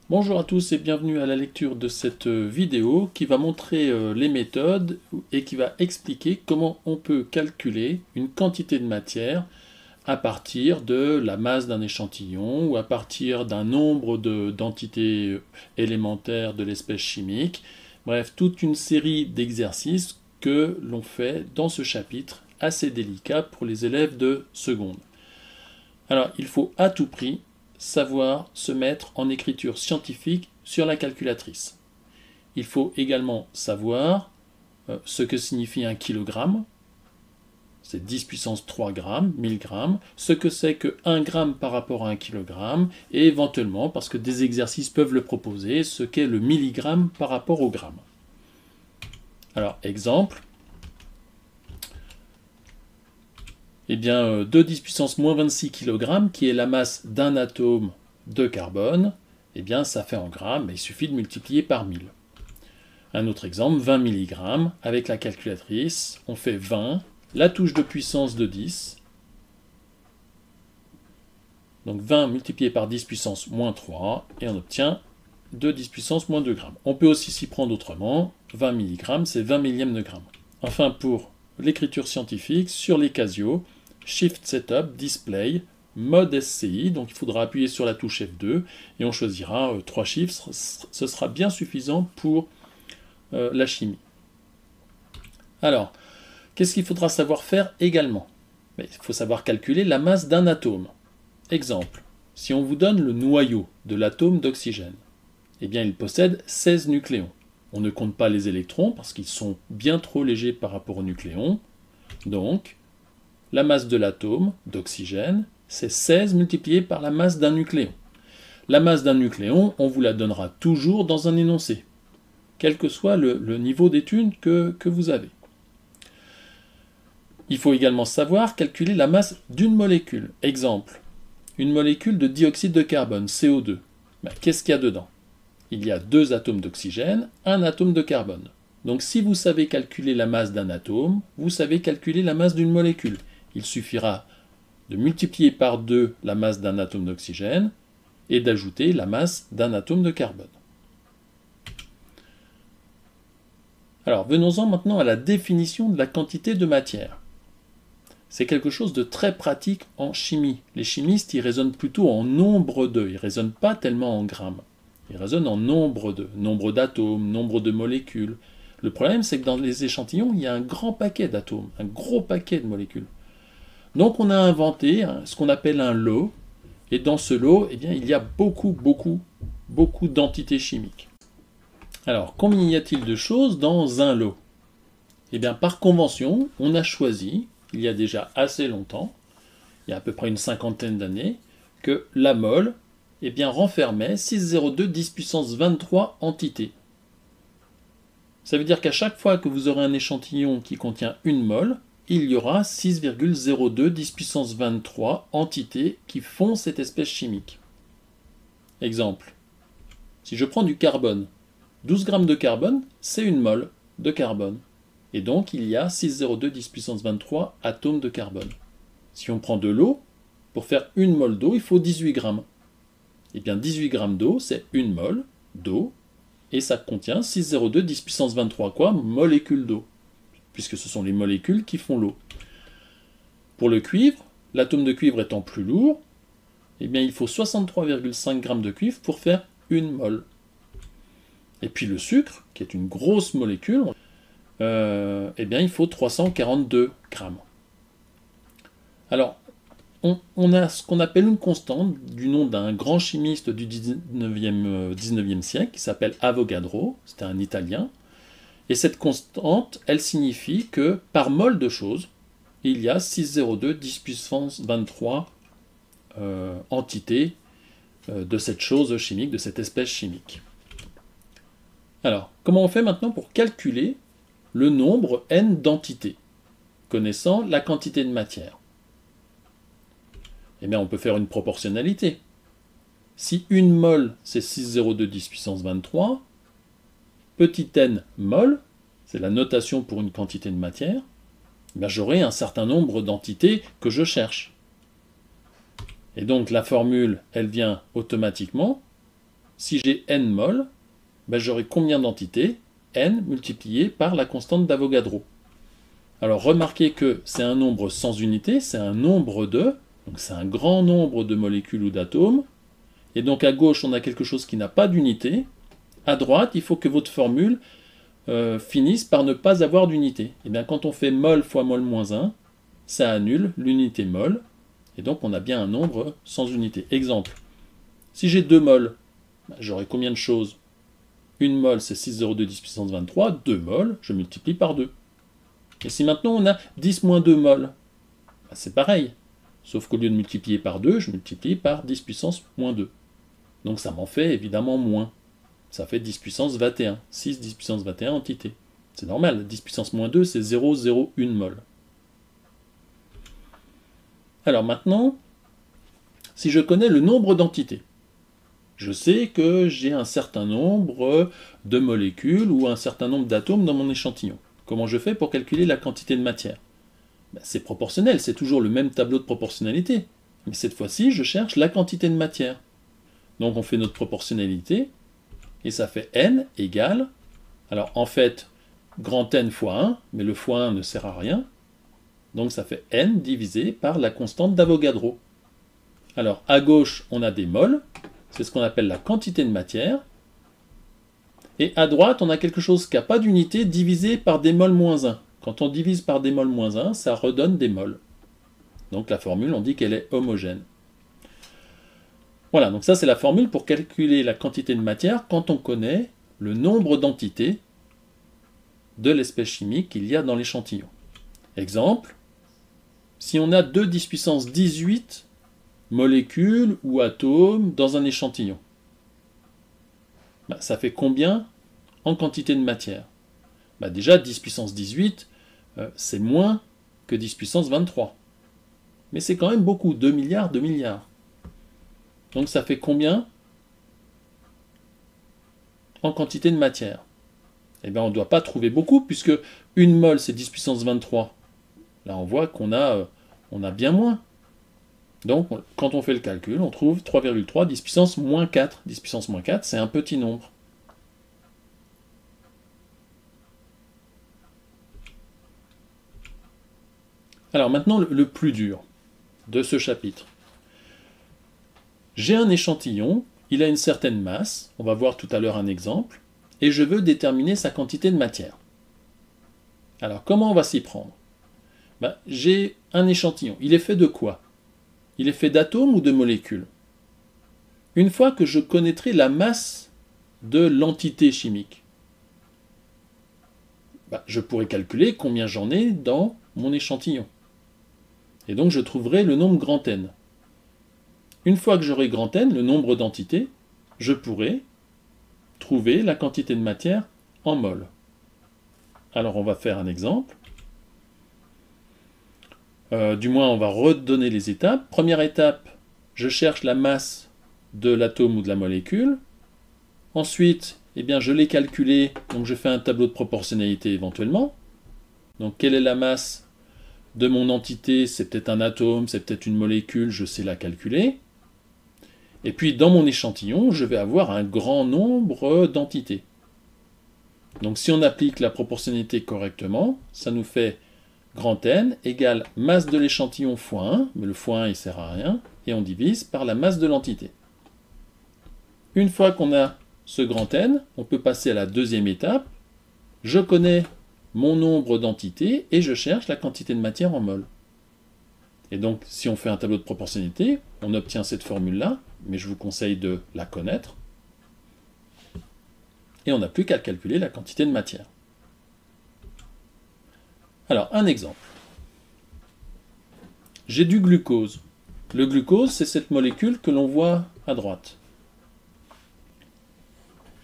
Bonjour à tous et bienvenue à la lecture de cette vidéo qui va montrer les méthodes et qui va expliquer comment on peut calculer une quantité de matière à partir de la masse d'un échantillon ou à partir d'un nombre d'entités élémentaires de l'espèce chimique. Bref, toute une série d'exercices que l'on fait dans ce chapitre assez délicat pour les élèves de seconde. Alors, il faut à tout prix savoir se mettre en écriture scientifique sur la calculatrice. Il faut également savoir ce que signifie un kilogramme, c'est 10 puissance 3 grammes, 1000 grammes, ce que c'est que 1 gramme par rapport à 1 kilogramme, et éventuellement, parce que des exercices peuvent le proposer, ce qu'est le milligramme par rapport au gramme. Alors, exemple, eh bien, 2 10 puissance moins 26 kg, qui est la masse d'un atome de carbone, eh bien, ça fait en grammes, mais il suffit de multiplier par 1000. Un autre exemple, 20 mg, avec la calculatrice, on fait 20, la touche de puissance de 10, donc 20 multiplié par 10 puissance moins 3, et on obtient 2 10 puissance moins 2 grammes. On peut aussi s'y prendre autrement, 20 mg, c'est 20 millièmes de gramme. Enfin, pour l'écriture scientifique, sur les Casio, Shift Setup, Display, Mode SCI, donc il faudra appuyer sur la touche F2 et on choisira 3 chiffres, ce sera bien suffisant pour la chimie. Alors, qu'est-ce qu'il faudra savoir faire également? Il faut savoir calculer la masse d'un atome. Exemple, si on vous donne le noyau de l'atome d'oxygène, eh bien il possède 16 nucléons. On ne compte pas les électrons parce qu'ils sont bien trop légers par rapport aux nucléons. Donc, la masse de l'atome d'oxygène, c'est 16 multiplié par la masse d'un nucléon. La masse d'un nucléon, on vous la donnera toujours dans un énoncé, quel que soit le niveau d'étude que vous avez. Il faut également savoir calculer la masse d'une molécule. Exemple, une molécule de dioxyde de carbone, CO2. Qu'est-ce qu'il y a dedans? Il y a 2 atomes d'oxygène, 1 atome de carbone. Donc si vous savez calculer la masse d'un atome, vous savez calculer la masse d'une molécule. Il suffira de multiplier par 2 la masse d'un atome d'oxygène et d'ajouter la masse d'un atome de carbone. Alors venons-en maintenant à la définition de la quantité de matière. C'est quelque chose de très pratique en chimie. Les chimistes, ils raisonnent plutôt en nombre de, ils ne raisonnent pas tellement en grammes. Ils raisonnent en nombre d'atomes, nombre de molécules. Le problème, c'est que dans les échantillons, il y a un grand paquet d'atomes, un gros paquet de molécules. Donc on a inventé ce qu'on appelle un lot, et dans ce lot, eh bien, il y a beaucoup d'entités chimiques. Alors, combien y a-t-il de choses dans un lot? Eh bien, par convention, on a choisi, il y a déjà assez longtemps, il y a à peu près une cinquantaine d'années, que la mole renfermait 6,02 10 puissance 23 entités. Ça veut dire qu'à chaque fois que vous aurez un échantillon qui contient une mole, il y aura 6,02 10 puissance 23 entités qui font cette espèce chimique. Exemple, si je prends du carbone, 12 grammes de carbone, c'est une mole de carbone. Et donc, il y a 6,02 10 puissance 23 atomes de carbone. Si on prend de l'eau, pour faire une mole d'eau, il faut 18 grammes. Eh bien, 18 grammes d'eau, c'est une mole d'eau, et ça contient 6,02 10 puissance 23 quoi? Molécules d'eau, puisque ce sont les molécules qui font l'eau. Pour le cuivre, l'atome de cuivre étant plus lourd, eh bien, il faut 63,5 grammes de cuivre pour faire une mole. Et puis le sucre, qui est une grosse molécule, eh bien, il faut 342 grammes. Alors, on a ce qu'on appelle une constante du nom d'un grand chimiste du 19e siècle qui s'appelle Avogadro, c'était un Italien. Et cette constante, elle signifie que par mole de chose, il y a 6,02 10 puissance 23 entités de cette chose chimique, de cette espèce chimique. Alors, comment on fait maintenant pour calculer le nombre n d'entités, connaissant la quantité de matière? Eh bien, on peut faire une proportionnalité. Si une mole, c'est 6,02 10 puissance 23, petit n mol, c'est la notation pour une quantité de matière, eh j'aurai un certain nombre d'entités que je cherche. Et donc la formule, elle vient automatiquement si j'ai n mol, ben j'aurai combien d'entités? N multiplié par la constante d'Avogadro. Alors remarquez que c'est un nombre sans unité, c'est un nombre de, donc c'est un grand nombre de molécules ou d'atomes, et donc à gauche on a quelque chose qui n'a pas d'unité, à droite il faut que votre formule finisse par ne pas avoir d'unité. Et bien quand on fait mol fois mol moins 1, ça annule l'unité mol, et donc on a bien un nombre sans unité. Exemple, si j'ai 2 mols, j'aurai combien de choses? Une mol c'est 6,02 10 puissance 23, 2 mols, je multiplie par 2. Et si maintenant on a 10 moins 2 mols, c'est pareil. Sauf qu'au lieu de multiplier par 2, je multiplie par 10 puissance moins 2. Donc ça m'en fait évidemment moins. Ça fait 10 puissance 21. 6 10 puissance 21 entités. C'est normal, 10 puissance moins 2, c'est 0,01 mol. Alors maintenant, si je connais le nombre d'entités, je sais que j'ai un certain nombre de molécules ou un certain nombre d'atomes dans mon échantillon. Comment je fais pour calculer la quantité de matière? C'est proportionnel, c'est toujours le même tableau de proportionnalité. Mais cette fois-ci, je cherche la quantité de matière. Donc on fait notre proportionnalité, et ça fait n égale, alors en fait, grand N fois 1, mais le fois 1 ne sert à rien, donc ça fait n divisé par la constante d'Avogadro. Alors à gauche, on a des mols, c'est ce qu'on appelle la quantité de matière, et à droite, on a quelque chose qui n'a pas d'unité divisé par des mols moins 1. Quand on divise par des mols moins 1, ça redonne des mols. Donc la formule, on dit qu'elle est homogène. Voilà, donc ça c'est la formule pour calculer la quantité de matière quand on connaît le nombre d'entités de l'espèce chimique qu'il y a dans l'échantillon. Exemple, si on a 2 10 puissance 18 molécules ou atomes dans un échantillon, ça fait combien en quantité de matière? Déjà 10 puissance 18, c'est moins que 10 puissance 23. Mais c'est quand même beaucoup, 2 milliards, 2 milliards. Donc ça fait combien en quantité de matière? Eh bien on ne doit pas trouver beaucoup, puisque une mol c'est 10 puissance 23. Là on voit qu'on a bien moins. Donc quand on fait le calcul, on trouve 3,3, 10 puissance moins 4. 10 puissance moins 4, c'est un petit nombre. Alors maintenant, le plus dur de ce chapitre. J'ai un échantillon, il a une certaine masse, on va voir tout à l'heure un exemple, et je veux déterminer sa quantité de matière. Alors comment on va s'y prendre? J'ai un échantillon, il est fait de quoi? Il est fait d'atomes ou de molécules? Une fois que je connaîtrai la masse de l'entité chimique, je pourrai calculer combien j'en ai dans mon échantillon. Et donc je trouverai le nombre grand N. Une fois que j'aurai grand N, le nombre d'entités, je pourrai trouver la quantité de matière en mol. Alors on va faire un exemple. Du moins on va redonner les étapes. Première étape, je cherche la masse de l'atome ou de la molécule. Ensuite, je l'ai calculé, donc je fais un tableau de proportionnalité éventuellement. Donc quelle est la masse de mon entité? C'est peut-être un atome, c'est peut-être une molécule, je sais la calculer. Et puis dans mon échantillon, je vais avoir un grand nombre d'entités. Donc si on applique la proportionnalité correctement, ça nous fait grand N égale masse de l'échantillon fois 1, mais le fois 1 il ne sert à rien, et on divise par la masse de l'entité. Une fois qu'on a ce grand N, on peut passer à la deuxième étape. Je connais mon nombre d'entités et je cherche la quantité de matière en mol. Et donc, si on fait un tableau de proportionnalité, on obtient cette formule-là, mais je vous conseille de la connaître. Et on n'a plus qu'à calculer la quantité de matière. Alors, un exemple. J'ai du glucose. Le glucose, c'est cette molécule que l'on voit à droite.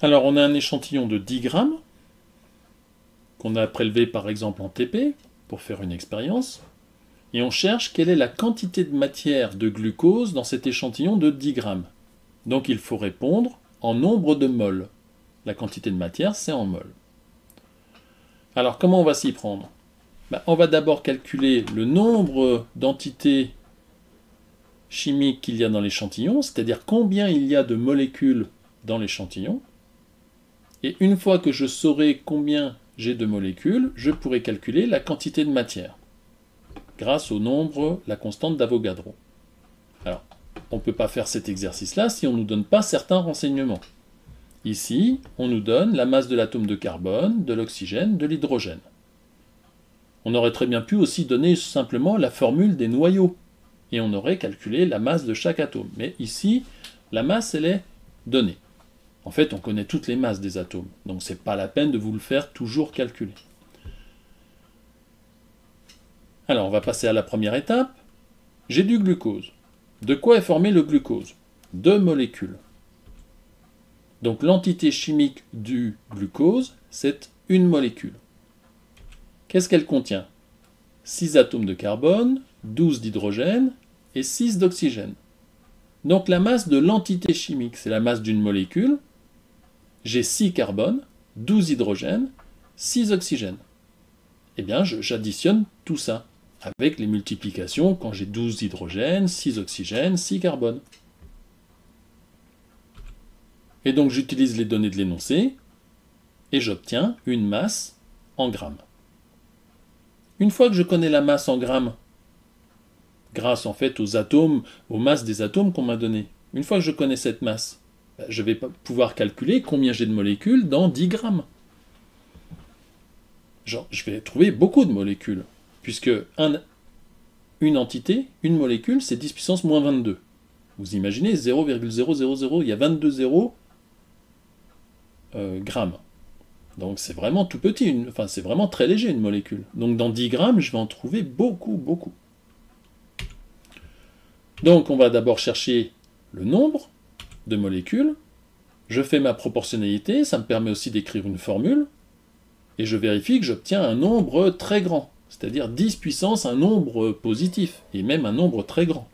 Alors, on a un échantillon de 10 grammes, qu'on a prélevé par exemple en TP, pour faire une expérience, et on cherche quelle est la quantité de matière de glucose dans cet échantillon de 10 grammes. Donc il faut répondre en nombre de mols. La quantité de matière, c'est en mols. Alors comment on va s'y prendre? On va d'abord calculer le nombre d'entités chimiques qu'il y a dans l'échantillon, c'est-à-dire combien il y a de molécules dans l'échantillon. Et une fois que je saurai combien j'ai de molécules, je pourrai calculer la quantité de matière, grâce au nombre, la constante d'Avogadro. Alors, on ne peut pas faire cet exercice-là si on ne nous donne pas certains renseignements. Ici, on nous donne la masse de l'atome de carbone, de l'oxygène, de l'hydrogène. On aurait très bien pu aussi donner simplement la formule des noyaux, et on aurait calculé la masse de chaque atome. Mais ici, la masse, elle est donnée. En fait, on connaît toutes les masses des atomes, donc c'est pas la peine de vous le faire toujours calculer. Alors, on va passer à la première étape. J'ai du glucose. De quoi est formé le glucose? 2 molécules. Donc l'entité chimique du glucose, c'est une molécule. Qu'est-ce qu'elle contient? 6 atomes de carbone, 12 d'hydrogène et 6 d'oxygène. Donc la masse de l'entité chimique, c'est la masse d'une molécule. J'ai 6 carbone, 12 hydrogène, 6 oxygène. Eh bien, j'additionne tout ça avec les multiplications quand j'ai 12 hydrogène, 6 oxygène, 6 carbone. Et donc j'utilise les données de l'énoncé et j'obtiens une masse en grammes. Une fois que je connais la masse en grammes, grâce en fait aux atomes, aux masses des atomes qu'on m'a donné, une fois que je connais cette masse, je vais pouvoir calculer combien j'ai de molécules dans 10 grammes. Genre, je vais trouver beaucoup de molécules, puisque une entité, une molécule, c'est 10 puissance moins 22. Vous imaginez 0,000, il y a 22 zéros grammes. Donc c'est vraiment tout petit, enfin c'est vraiment très léger une molécule. Donc dans 10 grammes, je vais en trouver beaucoup, beaucoup. Donc on va d'abord chercher le nombre de molécules. Je fais ma proportionnalité, ça me permet aussi d'écrire une formule. Et je vérifie que j'obtiens un nombre très grand, c'est-à-dire 10 puissance un nombre positif, et même un nombre très grand.